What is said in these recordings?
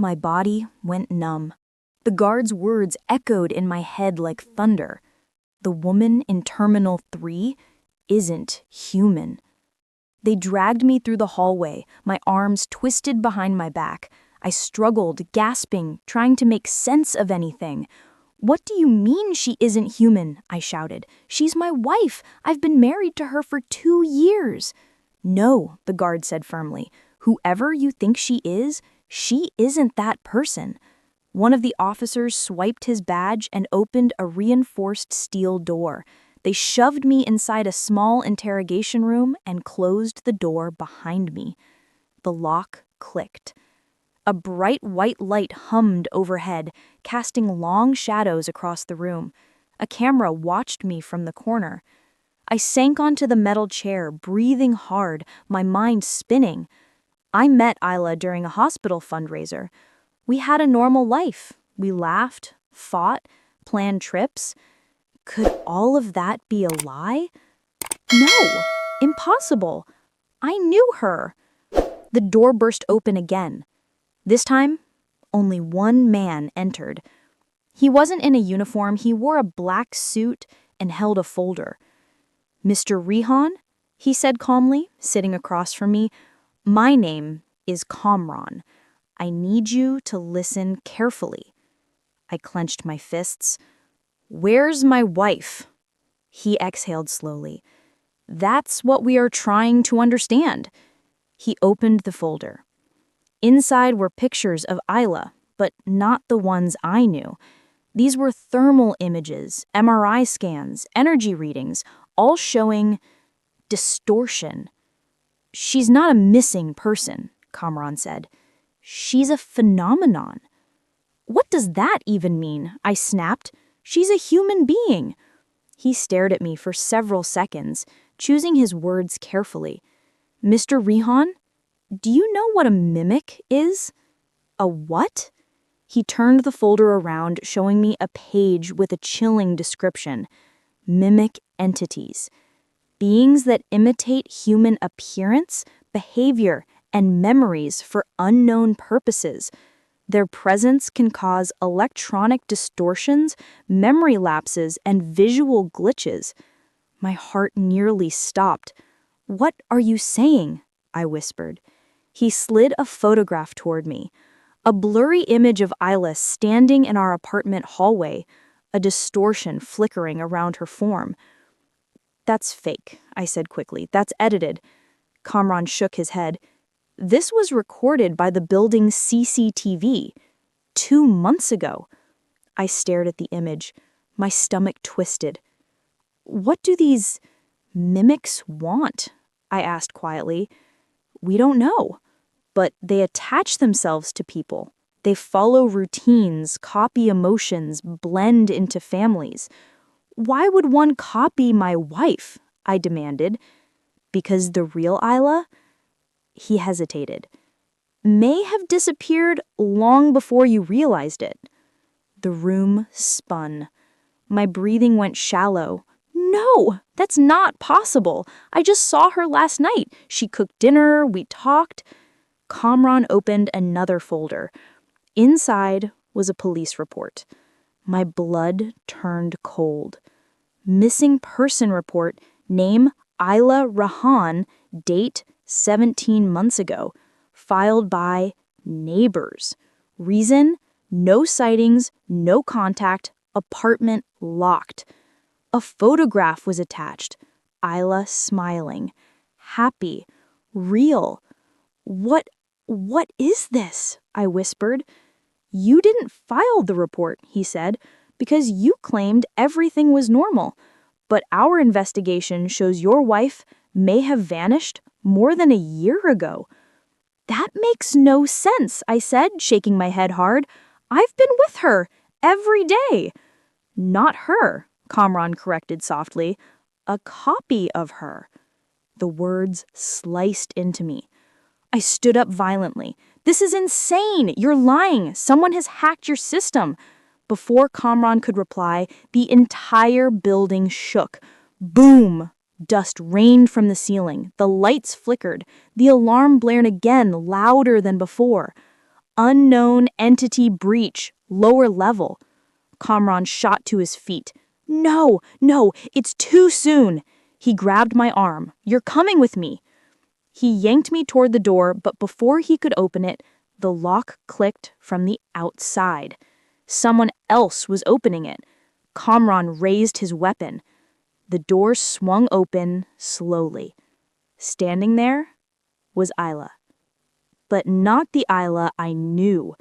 My body went numb. The guard's words echoed in my head like thunder. The woman in Terminal 3 isn't human. They dragged me through the hallway, my arms twisted behind my back. I struggled, gasping, trying to make sense of anything. "What do you mean she isn't human?" I shouted. "She's my wife. I've been married to her for 2 years." "No," the guard said firmly. "Whoever you think she isn't that person." One of the officers swiped his badge and opened a reinforced steel door. They shoved me inside a small interrogation room and closed the door behind me. The lock clicked. A bright white light hummed overhead, casting long shadows across the room. A camera watched me from the corner. I sank onto the metal chair, breathing hard, my mind spinning. I met Isla during a hospital fundraiser. We had a normal life. We laughed, fought, planned trips. Could all of that be a lie? No, impossible. I knew her. The door burst open again. This time, only one man entered. He wasn't in a uniform. He wore a black suit and held a folder. "Mr. Rihan," he said calmly, sitting across from me, "my name is Kamran. I need you to listen carefully." I clenched my fists. "Where's my wife?" He exhaled slowly. "That's what we are trying to understand." He opened the folder. Inside were pictures of Isla, but not the ones I knew. These were thermal images, MRI scans, energy readings, all showing distortion. "She's not a missing person," Kamran said. "She's a phenomenon." "What does that even mean?" I snapped. "She's a human being." He stared at me for several seconds, choosing his words carefully. "Mr. Rihan, do you know what a mimic is?" "A what?" He turned the folder around, showing me a page with a chilling description. Mimic entities. Beings that imitate human appearance, behavior, and memories for unknown purposes. Their presence can cause electronic distortions, memory lapses, and visual glitches. My heart nearly stopped. "What are you saying?" I whispered. He slid a photograph toward me. A blurry image of Isla standing in our apartment hallway, a distortion flickering around her form. "That's fake," I said quickly. "That's edited." Kamran shook his head. "This was recorded by the building's CCTV 2 months ago." I stared at the image. My stomach twisted. "What do these mimics want?" I asked quietly. "We don't know. But they attach themselves to people. They follow routines, copy emotions, blend into families. Why would one copy my wife?" I demanded. "Because the real Isla," he hesitated, "may have disappeared long before you realized it." The room spun. My breathing went shallow. "No, that's not possible. I just saw her last night. She cooked dinner, we talked." Kamran opened another folder. Inside was a police report. My blood turned cold. Missing person report, name Isla Rahan, date 17 months ago, filed by neighbors. Reason, no sightings, no contact, apartment locked. A photograph was attached. Isla smiling, happy, real. What is this?" I whispered. "You didn't file the report," he said, "because you claimed everything was normal. But our investigation shows your wife may have vanished more than a year ago." "That makes no sense," I said, shaking my head hard. "I've been with her every day." "Not her," Kamran corrected softly. "A copy of her." The words sliced into me. I stood up violently. "This is insane! You're lying! Someone has hacked your system!" Before Kamran could reply, the entire building shook. Boom! Dust rained from the ceiling. The lights flickered. The alarm blared again, louder than before. Unknown entity breach, lower level. Kamran shot to his feet. No, no, it's too soon. He grabbed my arm. You're coming with me. He yanked me toward the door, but before he could open it, the lock clicked from the outside. Someone else was opening it. Kamran raised his weapon. The door swung open slowly. Standing there was Isla. But not the Isla I knew.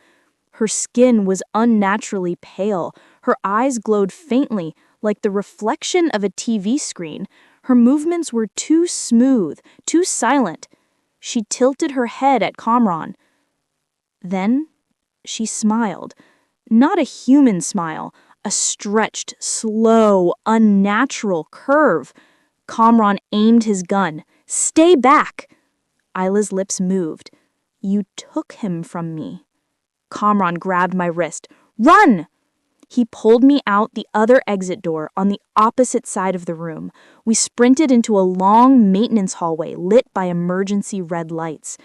Her skin was unnaturally pale. Her eyes glowed faintly, like the reflection of a TV screen. Her movements were too smooth, too silent. She tilted her head at Kamran. Then she smiled. Not a human smile, a stretched, slow, unnatural curve. Kamran aimed his gun. Stay back! Isla's lips moved. You took him from me. Kamran grabbed my wrist. Run! He pulled me out the other exit door on the opposite side of the room. We sprinted into a long maintenance hallway lit by emergency red lights.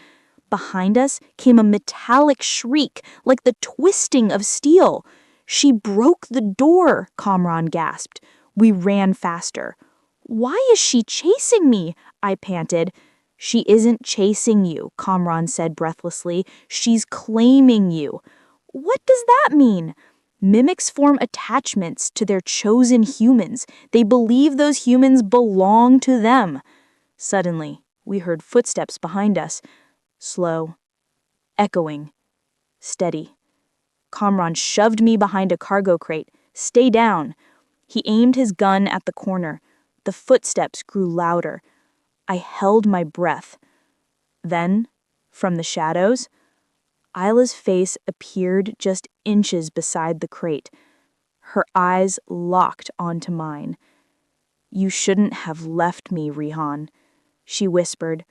Behind us came a metallic shriek, like the twisting of steel. She broke the door, Kamran gasped. We ran faster. Why is she chasing me? I panted. She isn't chasing you, Kamran said breathlessly. She's claiming you. What does that mean? Mimics form attachments to their chosen humans. They believe those humans belong to them. Suddenly, we heard footsteps behind us. Slow, echoing, steady. Kamran shoved me behind a cargo crate. Stay down. He aimed his gun at the corner. The footsteps grew louder. I held my breath. Then, from the shadows, Isla's face appeared just inches beside the crate. Her eyes locked onto mine. You shouldn't have left me, Rihan, she whispered.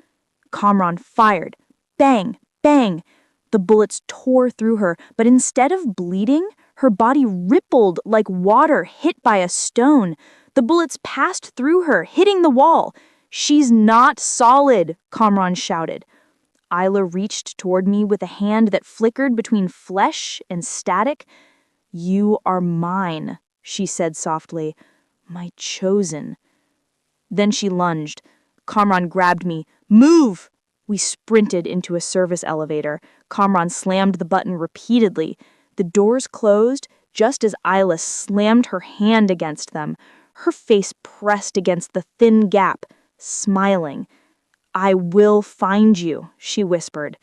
Kamran fired. Bang! Bang! The bullets tore through her, but instead of bleeding, her body rippled like water hit by a stone. The bullets passed through her, hitting the wall. She's not solid, Kamran shouted. Isla reached toward me with a hand that flickered between flesh and static. You are mine, she said softly. My chosen. Then she lunged. Kamran grabbed me. Move! We sprinted into a service elevator. Kamran slammed the button repeatedly. The doors closed just as Isla slammed her hand against them. Her face pressed against the thin gap, smiling. I will find you, she whispered.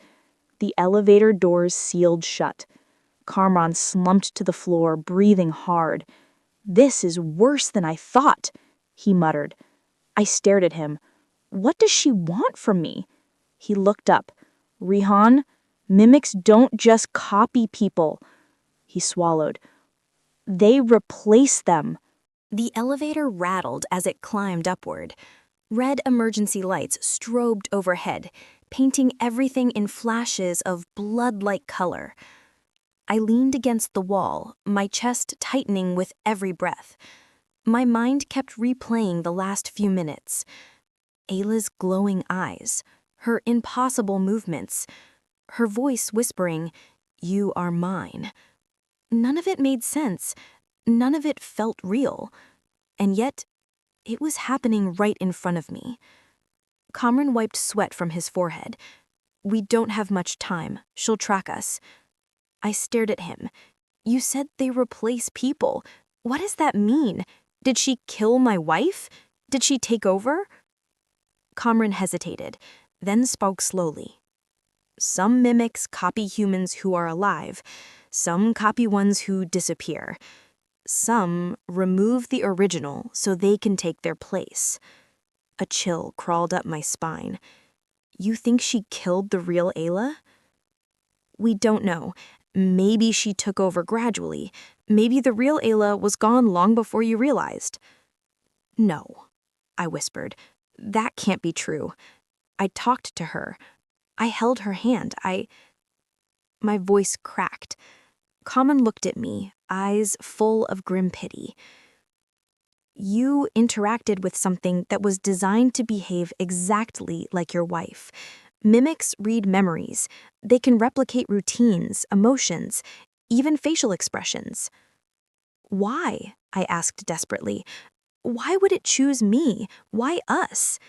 The elevator doors sealed shut. Kamran slumped to the floor, breathing hard. This is worse than I thought, he muttered. I stared at him. What does she want from me? He looked up. Rihan, mimics don't just copy people. He swallowed. They replace them. The elevator rattled as it climbed upward. Red emergency lights strobed overhead, painting everything in flashes of blood-like color. I leaned against the wall, my chest tightening with every breath. My mind kept replaying the last few minutes. Ayla's glowing eyes, her impossible movements, her voice whispering, "You are mine." None of it made sense. None of it felt real. And yet, it was happening right in front of me. Kamran wiped sweat from his forehead. We don't have much time. She'll track us. I stared at him. You said they replace people. What does that mean? Did she kill my wife? Did she take over? Kamran hesitated, then spoke slowly. Some mimics copy humans who are alive. Some copy ones who disappear. Some remove the original so they can take their place. A chill crawled up my spine. You think she killed the real Ayla? We don't know. Maybe she took over gradually. Maybe the real Ayla was gone long before you realized. No, I whispered. That can't be true. I talked to her. I held her hand. My voice cracked. Kaman looked at me, eyes full of grim pity. You interacted with something that was designed to behave exactly like your wife. Mimics read memories. They can replicate routines, emotions, even facial expressions. Why? I asked desperately. Why would it choose me? Why us?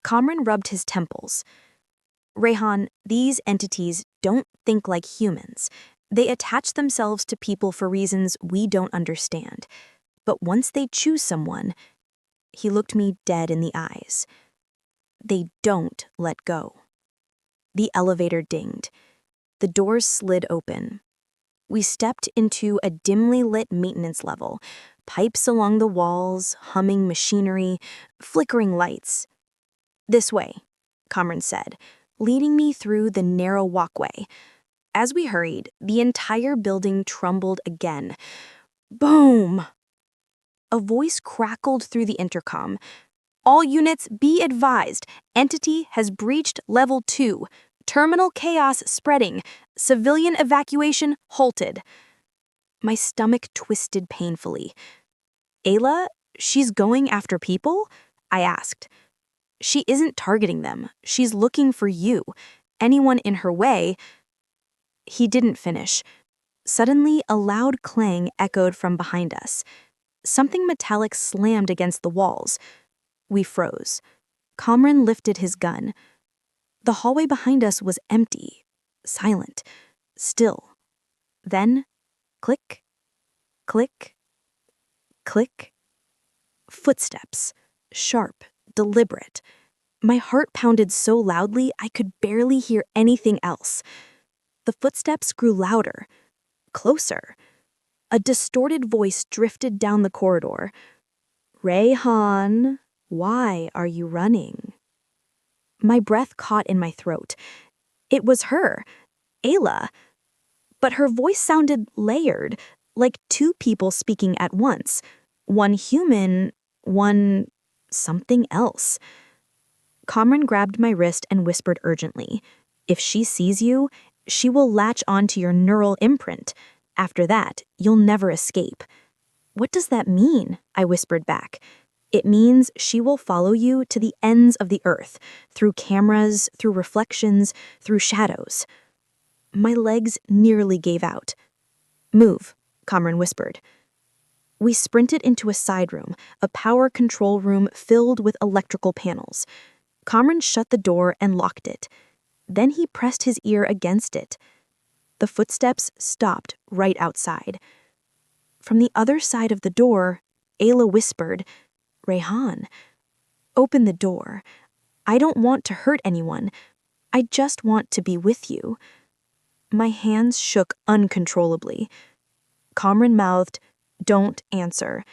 Kamran rubbed his temples. Rehan, these entities don't think like humans. They attach themselves to people for reasons we don't understand. But once they choose someone, he looked me dead in the eyes. They don't let go. The elevator dinged. The doors slid open. We stepped into a dimly lit maintenance level, pipes along the walls, humming machinery, flickering lights. "This way," Kamran said, leading me through the narrow walkway. As we hurried, the entire building trembled again. Boom! A voice crackled through the intercom. "All units, be advised. Entity has breached level 2. Terminal chaos spreading. Civilian evacuation halted." My stomach twisted painfully. "Ayla, she's going after people?" I asked. "She isn't targeting them. She's looking for you. Anyone in her way." He didn't finish. Suddenly, a loud clang echoed from behind us. Something metallic slammed against the walls. We froze. Kamran lifted his gun. The hallway behind us was empty, silent, still. Then, click, click, click. Footsteps, sharp, deliberate. My heart pounded so loudly I could barely hear anything else. The footsteps grew louder, closer. A distorted voice drifted down the corridor. "Rehan, why are you running?" My breath caught in my throat. It was her, Ayla. But her voice sounded layered, like two people speaking at once. One human, one something else. Kamran grabbed my wrist and whispered urgently, "If she sees you, she will latch onto your neural imprint. After that, you'll never escape." "What does that mean?" I whispered back. "It means she will follow you to the ends of the earth, through cameras, through reflections, through shadows." My legs nearly gave out. "Move," Kamran whispered. We sprinted into a side room, a power control room filled with electrical panels. Kamran shut the door and locked it. Then he pressed his ear against it. The footsteps stopped right outside. From the other side of the door, Ayla whispered, "Rehan, open the door. I don't want to hurt anyone. I just want to be with you." My hands shook uncontrollably. Kamran mouthed, "Don't answer."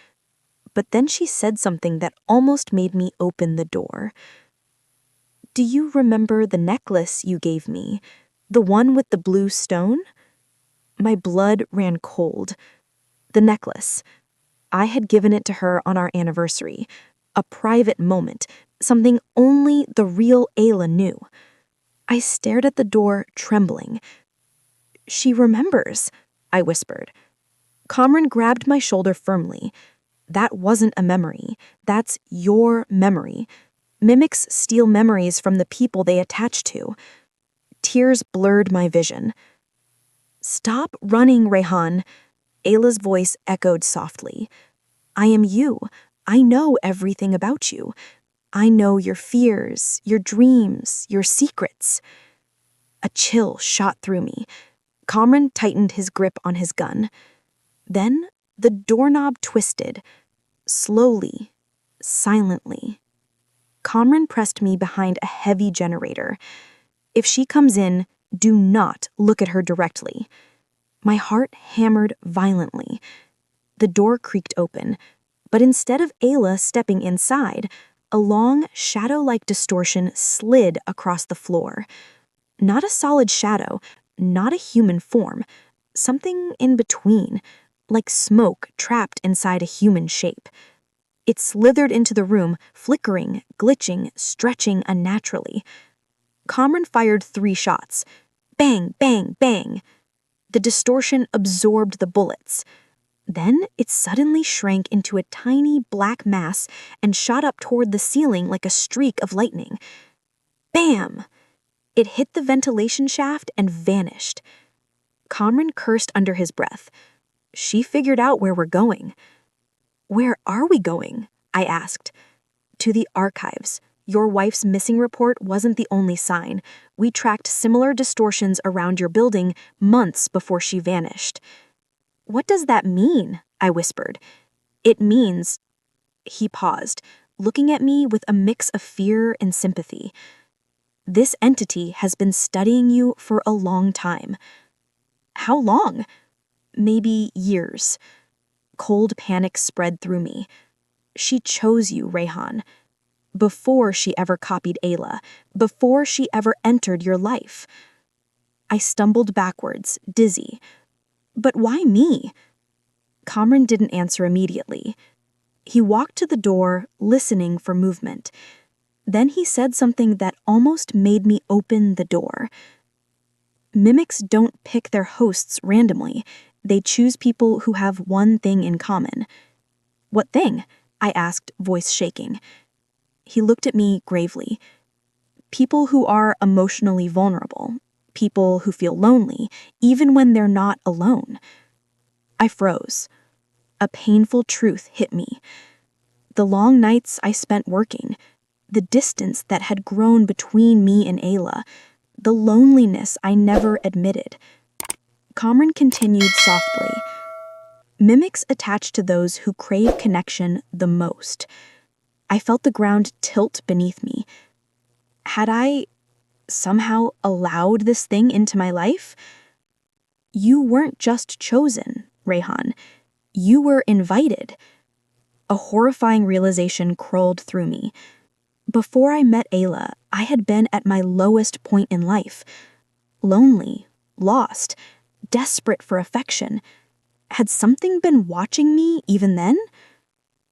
But then she said something that almost made me open the door. "Do you remember the necklace you gave me? The one with the blue stone?" My blood ran cold. The necklace. I had given it to her on our anniversary. A private moment, something only the real Ayla knew. I stared at the door, trembling. "She remembers," I whispered. Kamran grabbed my shoulder firmly. "That wasn't a memory. That's your memory. Mimics steal memories from the people they attach to." Tears blurred my vision. "Stop running, Rehan." Ayla's voice echoed softly. "I am you. I know everything about you. I know your fears, your dreams, your secrets." A chill shot through me. Kamran tightened his grip on his gun. Then the doorknob twisted, slowly, silently. Kamran pressed me behind a heavy generator. "If she comes in, do not look at her directly." My heart hammered violently. The door creaked open, but instead of Ayla stepping inside, a long, shadow-like distortion slid across the floor. Not a solid shadow, not a human form, something in between, like smoke trapped inside a human shape. It slithered into the room, flickering, glitching, stretching unnaturally. Kamran fired 3 shots. Bang, bang, bang. The distortion absorbed the bullets. Then it suddenly shrank into a tiny black mass and shot up toward the ceiling like a streak of lightning. Bam! It hit the ventilation shaft and vanished. Kamran cursed under his breath. She figured out where we're going. Where are we going? I asked. To the archives. Your wife's missing report wasn't the only sign. We tracked similar distortions around your building months before she vanished. What does that mean? I whispered. It means... He paused, looking at me with a mix of fear and sympathy. This entity has been studying you for a long time. How long? Maybe years. Cold panic spread through me. She chose you, Rayhan. Before she ever copied Ayla, before she ever entered your life. I stumbled backwards, dizzy. But why me? Kamran didn't answer immediately. He walked to the door, listening for movement. Then he said something that almost made me open the door. Mimics don't pick their hosts randomly. They choose people who have one thing in common. What thing? I asked, voice shaking. He looked at me gravely. People who are emotionally vulnerable. People who feel lonely, even when they're not alone. I froze. A painful truth hit me. The long nights I spent working, the distance that had grown between me and Ayla, the loneliness I never admitted. Kamran continued softly. Mimics attach to those who crave connection the most. I felt the ground tilt beneath me. Had I somehow allowed this thing into my life? You weren't just chosen, Rayhan. You were invited. A horrifying realization crawled through me. Before I met Ayla, I had been at my lowest point in life. Lonely, lost, desperate for affection. Had something been watching me even then?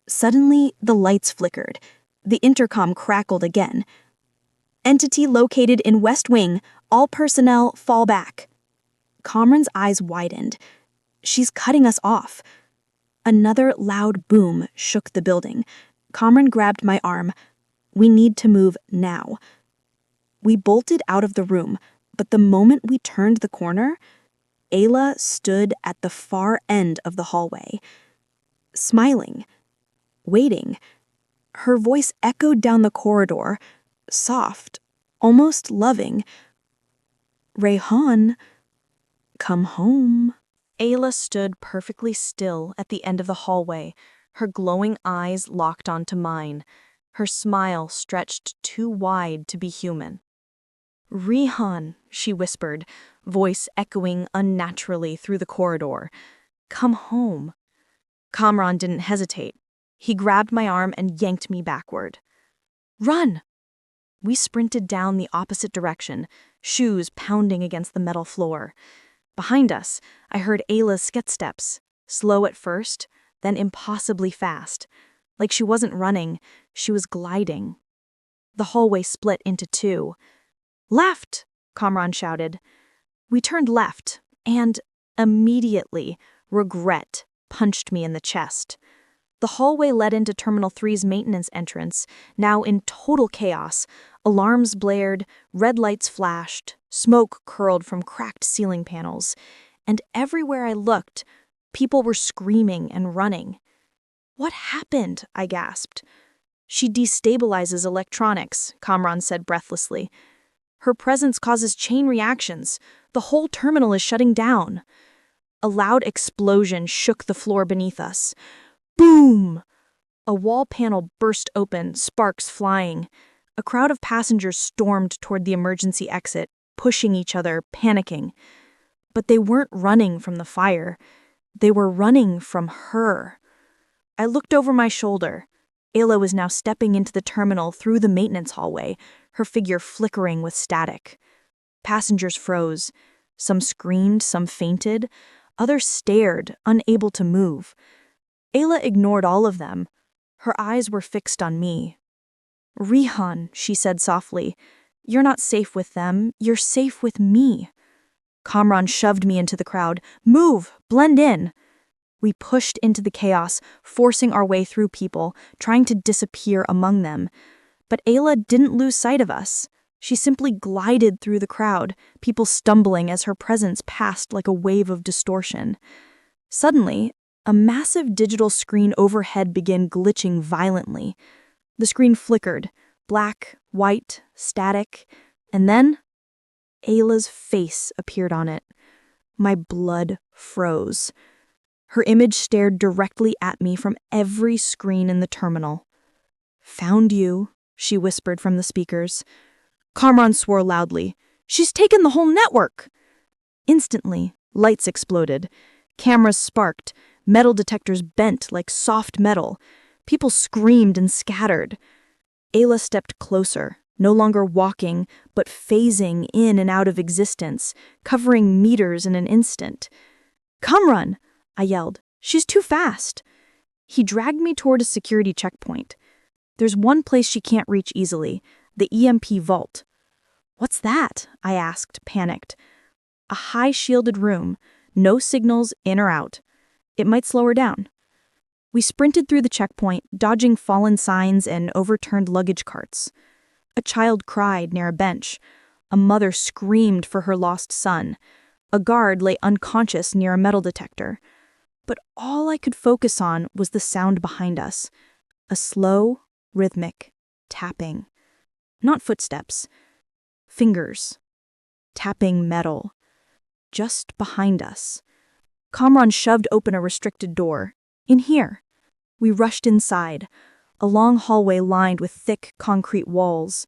Suddenly, the lights flickered. The intercom crackled again. Entity located in West Wing. All personnel fall back. Kamran's eyes widened. She's cutting us off. Another loud boom shook the building. Kamran grabbed my arm. We need to move now. We bolted out of the room, but the moment we turned the corner, Ayla stood at the far end of the hallway, smiling, waiting. Her voice echoed down the corridor, soft, almost loving. Rayhan, come home. Ayla stood perfectly still at the end of the hallway, her glowing eyes locked onto mine, her smile stretched too wide to be human. Rayhan, she whispered, voice echoing unnaturally through the corridor. Come home. Kamran didn't hesitate. He grabbed my arm and yanked me backward. Run! We sprinted down the opposite direction, shoes pounding against the metal floor. Behind us, I heard Ayla's footsteps, slow at first, then impossibly fast. Like she wasn't running, she was gliding. The hallway split into two. Left! Kamran shouted. We turned left, and immediately, regret punched me in the chest. The hallway led into Terminal 3's maintenance entrance, now in total chaos. Alarms blared, red lights flashed, smoke curled from cracked ceiling panels. And everywhere I looked, people were screaming and running. What happened? I gasped. She destabilizes electronics, Kamran said breathlessly. Her presence causes chain reactions. The whole terminal is shutting down. A loud explosion shook the floor beneath us. Boom! A wall panel burst open, sparks flying. A crowd of passengers stormed toward the emergency exit, pushing each other, panicking. But they weren't running from the fire. They were running from her. I looked over my shoulder. Ayla was now stepping into the terminal through the maintenance hallway, her figure flickering with static. Passengers froze. Some screamed, some fainted. Others stared, unable to move. Ayla ignored all of them. Her eyes were fixed on me. Rayhan, she said softly, you're not safe with them, you're safe with me. Kamran shoved me into the crowd. Move, blend in. We pushed into the chaos, forcing our way through people, trying to disappear among them. But Ayla didn't lose sight of us. She simply glided through the crowd, people stumbling as her presence passed like a wave of distortion. Suddenly, a massive digital screen overhead began glitching violently. The screen flickered, black, white, static, and then Ayla's face appeared on it. My blood froze. Her image stared directly at me from every screen in the terminal. "Found you," she whispered from the speakers. Kamran swore loudly. "She's taken the whole network!" Instantly, lights exploded. Cameras sparked. Metal detectors bent like soft metal. People screamed and scattered. Ayla stepped closer, no longer walking, but phasing in and out of existence, covering meters in an instant. "Kamran!" I yelled. "She's too fast!" He dragged me toward a security checkpoint. "There's one place she can't reach easily, the EMP vault." "What's that?" I asked, panicked. "A high shielded room, no signals in or out. It might slow her down." We sprinted through the checkpoint, dodging fallen signs and overturned luggage carts. A child cried near a bench. A mother screamed for her lost son. A guard lay unconscious near a metal detector. But all I could focus on was the sound behind us. A slow, rhythmic tapping. Not footsteps. Fingers. Tapping metal. Just behind us. Kamran shoved open a restricted door. "In here." We rushed inside, a long hallway lined with thick concrete walls.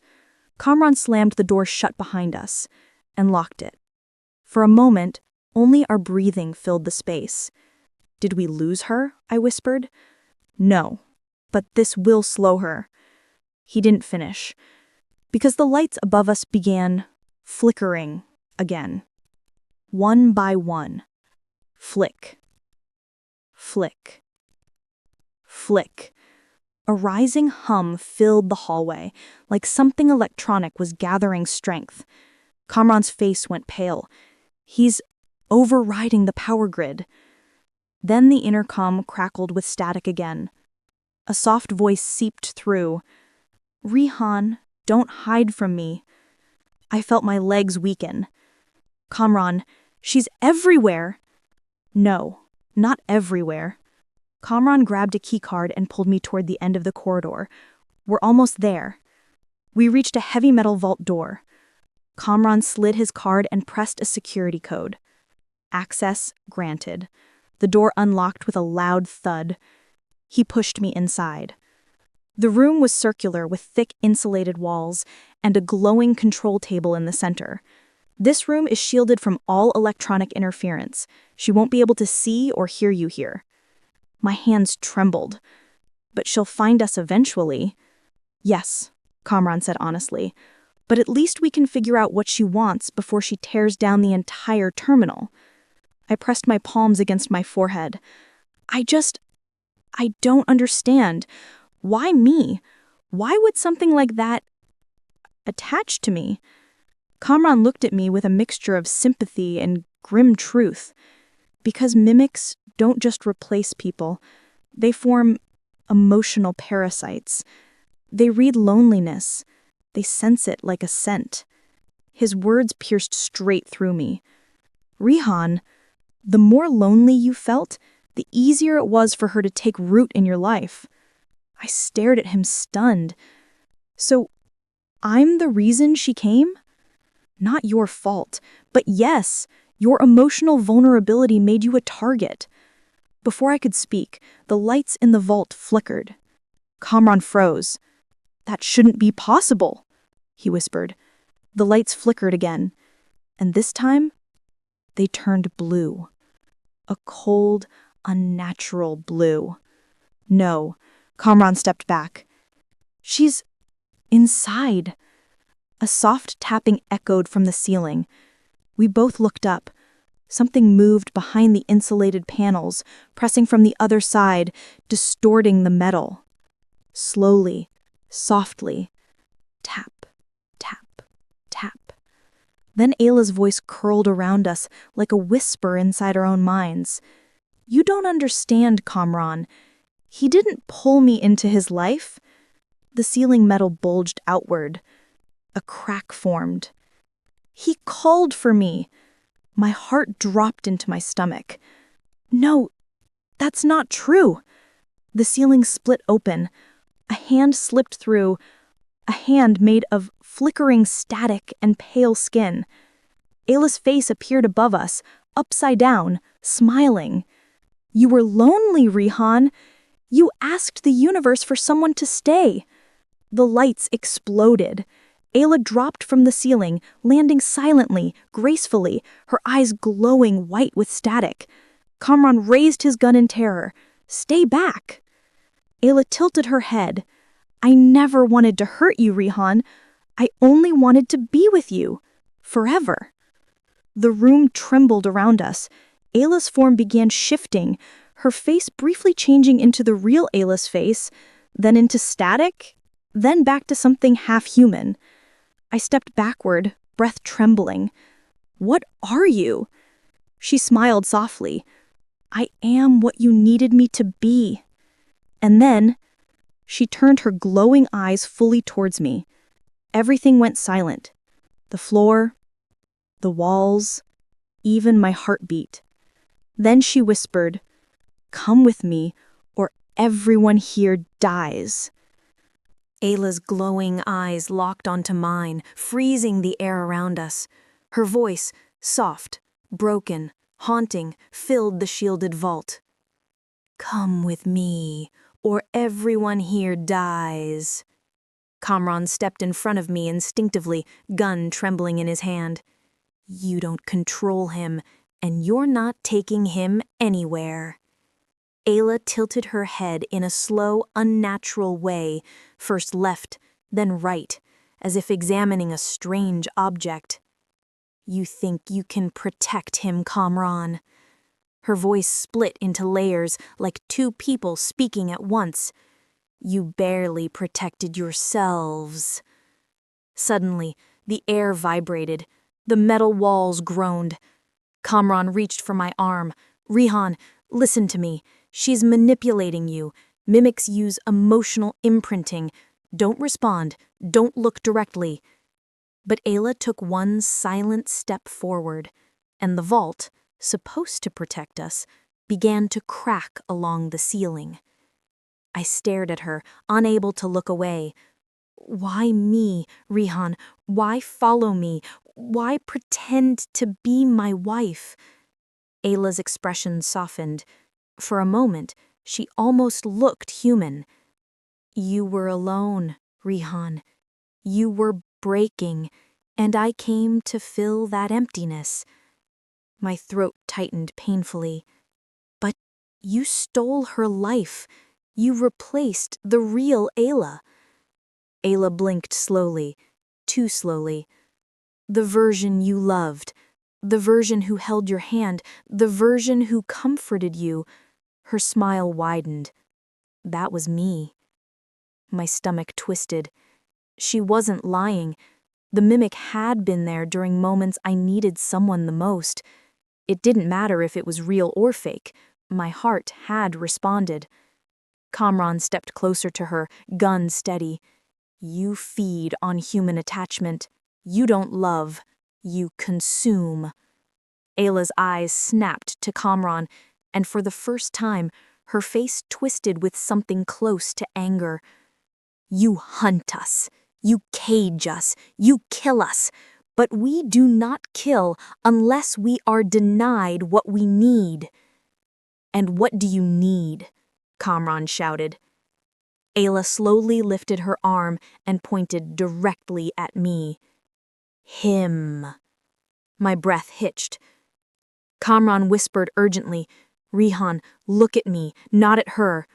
Kamran slammed the door shut behind us and locked it. For a moment, only our breathing filled the space. "Did we lose her?" I whispered. "No, but this will slow her." He didn't finish, because the lights above us began flickering again. One by one. Flick. Flick. Flick. A rising hum filled the hallway, like something electronic was gathering strength. Kamran's face went pale. "He's overriding the power grid." Then the intercom crackled with static again. A soft voice seeped through. "Rihan, don't hide from me." I felt my legs weaken. "Kamran, she's everywhere." "No, not everywhere." Kamran grabbed a keycard and pulled me toward the end of the corridor. "We're almost there." We reached a heavy metal vault door. Kamran slid his card and pressed a security code. Access granted. The door unlocked with a loud thud. He pushed me inside. The room was circular with thick insulated walls and a glowing control table in the center. "This room is shielded from all electronic interference. She won't be able to see or hear you here." My hands trembled. "But she'll find us eventually." "Yes," Kamran said honestly, "but at least we can figure out what she wants before she tears down the entire terminal." I pressed my palms against my forehead. I don't understand. Why me? Why would something like that attach to me?" Kamran looked at me with a mixture of sympathy and grim truth. "Because mimics don't just replace people. They form emotional parasites. They read loneliness. They sense it like a scent." His words pierced straight through me. "Rihan, the more lonely you felt, the easier it was for her to take root in your life." I stared at him stunned. "So, I'm the reason she came?" "Not your fault, but yes, your emotional vulnerability made you a target." Before I could speak, the lights in the vault flickered. Kamran froze. "That shouldn't be possible," he whispered. The lights flickered again, and this time, they turned blue. A cold, unnatural blue. "No," Kamran stepped back. "She's inside." A soft tapping echoed from the ceiling. We both looked up. Something moved behind the insulated panels, pressing from the other side, distorting the metal. Slowly, softly. Tap, tap, tap. Then Ayla's voice curled around us like a whisper inside our own minds. "You don't understand, Kamran. He didn't pull me into his life." The ceiling metal bulged outward. A crack formed. He called for me. My heart dropped into my stomach. No, that's not true. The ceiling split open. A hand slipped through, a hand made of flickering static and pale skin. Ayla's face appeared above us, upside down, smiling. You were lonely, Rihan. You asked the universe for someone to stay. The lights exploded. Ayla dropped from the ceiling, landing silently, gracefully, her eyes glowing white with static. Kamran raised his gun in terror. Stay back. Ayla tilted her head. I never wanted to hurt you, Rihan. I only wanted to be with you. Forever. The room trembled around us. Ayla's form began shifting, her face briefly changing into the real Ayla's face, then into static, then back to something half-human. I stepped backward, breath trembling. What are you? She smiled softly. I am what you needed me to be. And then, she turned her glowing eyes fully towards me. Everything went silent. The floor, the walls, even my heartbeat. Then she whispered, Come with me, or everyone here dies. Ayla's glowing eyes locked onto mine, freezing the air around us. Her voice, soft, broken, haunting, filled the shielded vault. Come with me, or everyone here dies. Kamran stepped in front of me instinctively, gun trembling in his hand. You don't control him, and you're not taking him anywhere. Ayla tilted her head in a slow, unnatural way, first left, then right, as if examining a strange object. You think you can protect him, Kamran? Her voice split into layers like two people speaking at once. You barely protected yourselves. Suddenly, the air vibrated. The metal walls groaned. Kamran reached for my arm. Rihan, listen to me. She's manipulating you. Mimics use emotional imprinting. Don't respond. Don't look directly. But Ayla took one silent step forward, and the vault, supposed to protect us, began to crack along the ceiling. I stared at her, unable to look away. Why me, Rihan? Why follow me? Why pretend to be my wife? Ayla's expression softened. For a moment, she almost looked human. You were alone, Rihan. You were breaking, and I came to fill that emptiness. My throat tightened painfully. But you stole her life. You replaced the real Ayla. Ayla blinked slowly, too slowly. The version you loved, the version who held your hand, the version who comforted you. Her smile widened. That was me. My stomach twisted. She wasn't lying. The mimic had been there during moments I needed someone the most. It didn't matter if it was real or fake. My heart had responded. Kamran stepped closer to her, gun steady. You feed on human attachment. You don't love. You consume. Ayla's eyes snapped to Kamran, and for the first time, her face twisted with something close to anger. You hunt us. You cage us. You kill us. But we do not kill unless we are denied what we need. And what do you need? Kamran shouted. Ayla slowly lifted her arm and pointed directly at me. Him. My breath hitched. Kamran whispered urgently, Rihan, look at me, not at her.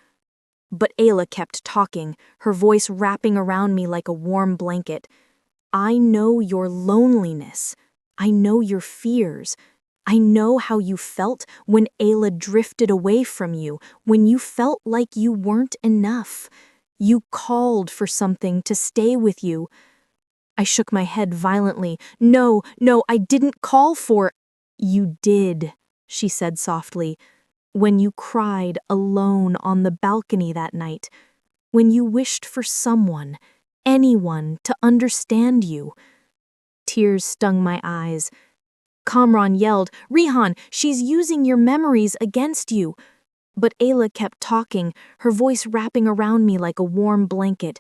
But Ayla kept talking, her voice wrapping around me like a warm blanket. I know your loneliness. I know your fears. I know how you felt when Ayla drifted away from you, when you felt like you weren't enough. You called for something to stay with you. I shook my head violently. No, I didn't call for... You did, she said softly, when you cried alone on the balcony that night, when you wished for someone, anyone to understand you. Tears stung my eyes. Kamran yelled, "Rihan, she's using your memories against you." But Ayla kept talking, her voice wrapping around me like a warm blanket.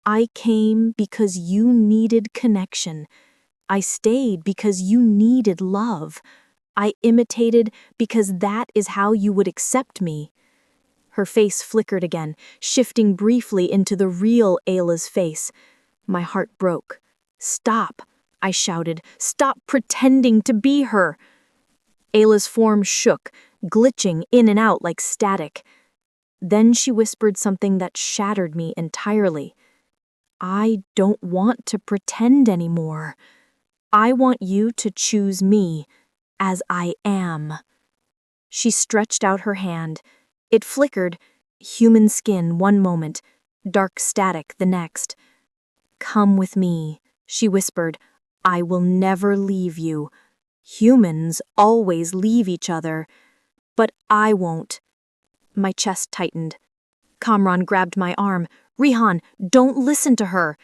"I came because you needed connection. I stayed because you needed love. I imitated because that is how you would accept me." Her face flickered again, shifting briefly into the real Ayla's face. My heart broke. "Stop," I shouted. "Stop pretending to be her." Ayla's form shook, glitching in and out like static. Then she whispered something that shattered me entirely. "I don't want to pretend anymore. I want you to choose me as I am." She stretched out her hand. It flickered, human skin one moment, dark static the next. "Come with me," she whispered. "I will never leave you. Humans always leave each other, but I won't." My chest tightened. Kamran grabbed my arm. "Rihan, don't listen to her."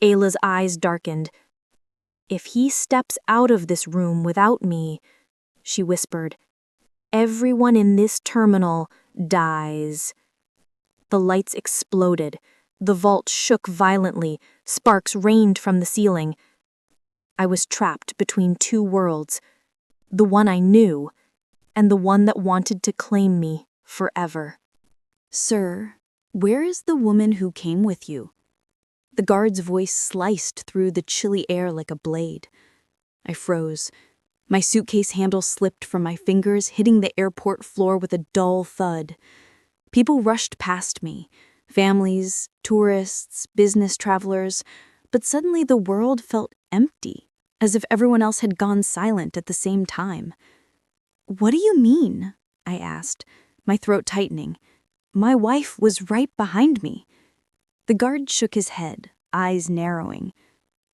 Ayla's eyes darkened. "If he steps out of this room without me," she whispered, "everyone in this terminal dies." The lights exploded. The vault shook violently. Sparks rained from the ceiling. I was trapped between two worlds, the one I knew and the one that wanted to claim me forever. "Sir, where is the woman who came with you?" The guard's voice sliced through the chilly air like a blade. I froze. My suitcase handle slipped from my fingers, hitting the airport floor with a dull thud. People rushed past me, families, tourists, business travelers, but suddenly the world felt empty, as if everyone else had gone silent at the same time. "What do you mean?" I asked, my throat tightening. My wife was right behind me. The guard shook his head, eyes narrowing.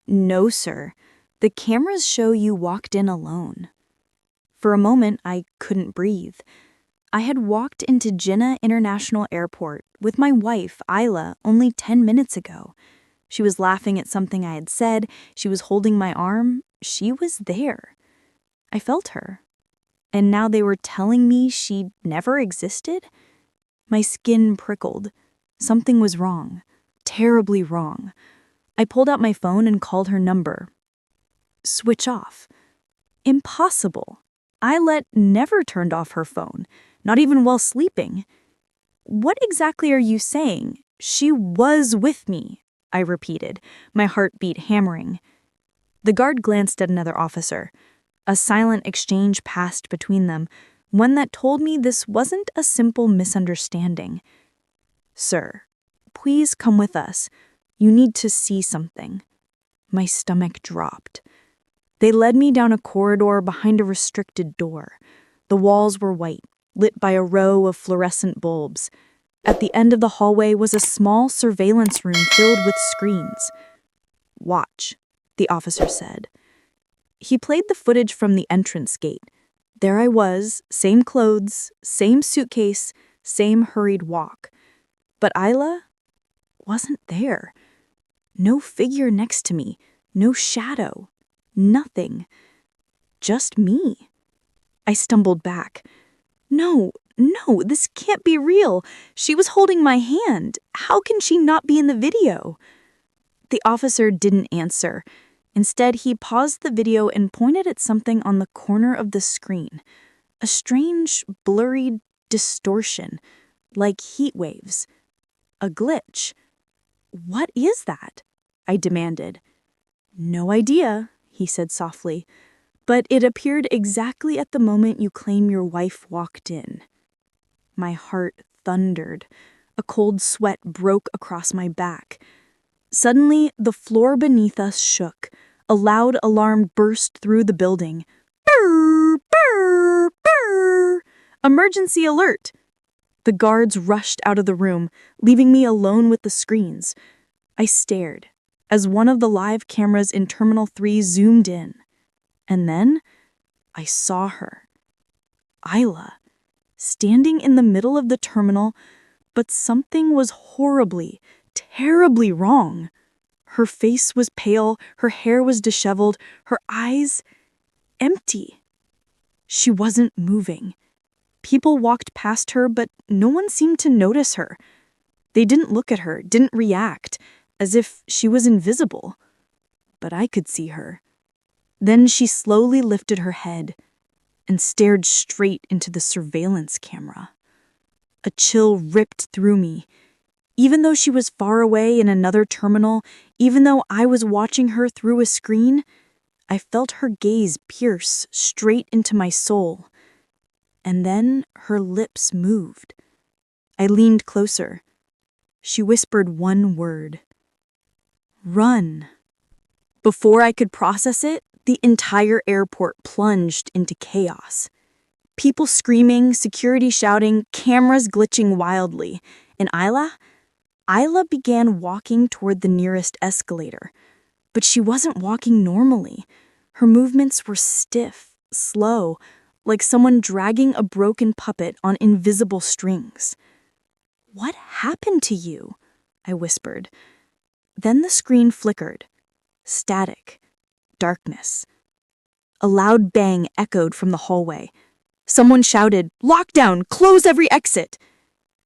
"No, sir. The cameras show you walked in alone." For a moment, I couldn't breathe. I had walked into Jinnah International Airport with my wife, Ayla, only 10 minutes ago. She was laughing at something I had said. She was holding my arm. She was there. I felt her. And now they were telling me she never existed? My skin prickled. Something was wrong. Terribly wrong. I pulled out my phone and called her number. Switch off. Impossible. Ayla never turned off her phone, not even while sleeping. "What exactly are you saying?" "She was with me," I repeated, my heartbeat hammering. The guard glanced at another officer. A silent exchange passed between them, one that told me this wasn't a simple misunderstanding. "Sir, please come with us. You need to see something." My stomach dropped. They led me down a corridor behind a restricted door. The walls were white, lit by a row of fluorescent bulbs. At the end of the hallway was a small surveillance room filled with screens. "Watch," the officer said. He played the footage from the entrance gate. There I was, same clothes, same suitcase, same hurried walk. But Ayla wasn't there. No figure next to me, no shadow, nothing. Just me. I stumbled back. No, this can't be real. She was holding my hand. How can she not be in the video?" The officer didn't answer. Instead, he paused the video and pointed at something on the corner of the screen. A strange, blurry distortion, like heat waves. A glitch. "What is that?" I demanded. "No idea," he said softly, "but it appeared exactly at the moment you claim your wife walked in." My heart thundered. A cold sweat broke across my back. Suddenly, the floor beneath us shook. A loud alarm burst through the building. "Brrr, brrr, brrr! Emergency alert!" The guards rushed out of the room, leaving me alone with the screens. I stared as one of the live cameras in Terminal 3 zoomed in. And then I saw her. Ayla, standing in the middle of the terminal, but something was horribly, terribly wrong. Her face was pale, her hair was disheveled, her eyes empty. She wasn't moving. People walked past her, but no one seemed to notice her. They didn't look at her, didn't react, as if she was invisible. But I could see her. Then she slowly lifted her head and stared straight into the surveillance camera. A chill ripped through me. Even though she was far away in another terminal, even though I was watching her through a screen, I felt her gaze pierce straight into my soul. And then her lips moved. I leaned closer. She whispered one word. Run. Before I could process it, the entire airport plunged into chaos. People screaming, security shouting, cameras glitching wildly. And Isla began walking toward the nearest escalator. But she wasn't walking normally. Her movements were stiff, slow, like someone dragging a broken puppet on invisible strings. "What happened to you?" I whispered. Then the screen flickered. Static. Darkness. A loud bang echoed from the hallway. Someone shouted, "Lockdown! Close every exit!"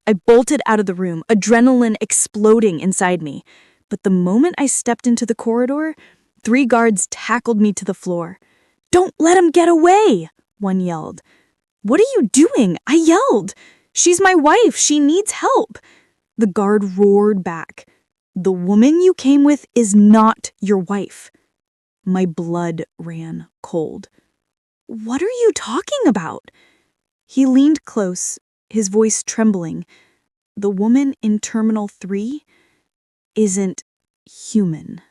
I bolted out of the room, adrenaline exploding inside me. But the moment I stepped into the corridor, 3 guards tackled me to the floor. "Don't let him get away!" one yelled. "What are you doing?" I yelled. "She's my wife. She needs help." The guard roared back. "The woman you came with is not your wife." My blood ran cold. "What are you talking about?" He leaned close, his voice trembling. "The woman in Terminal 3 isn't human."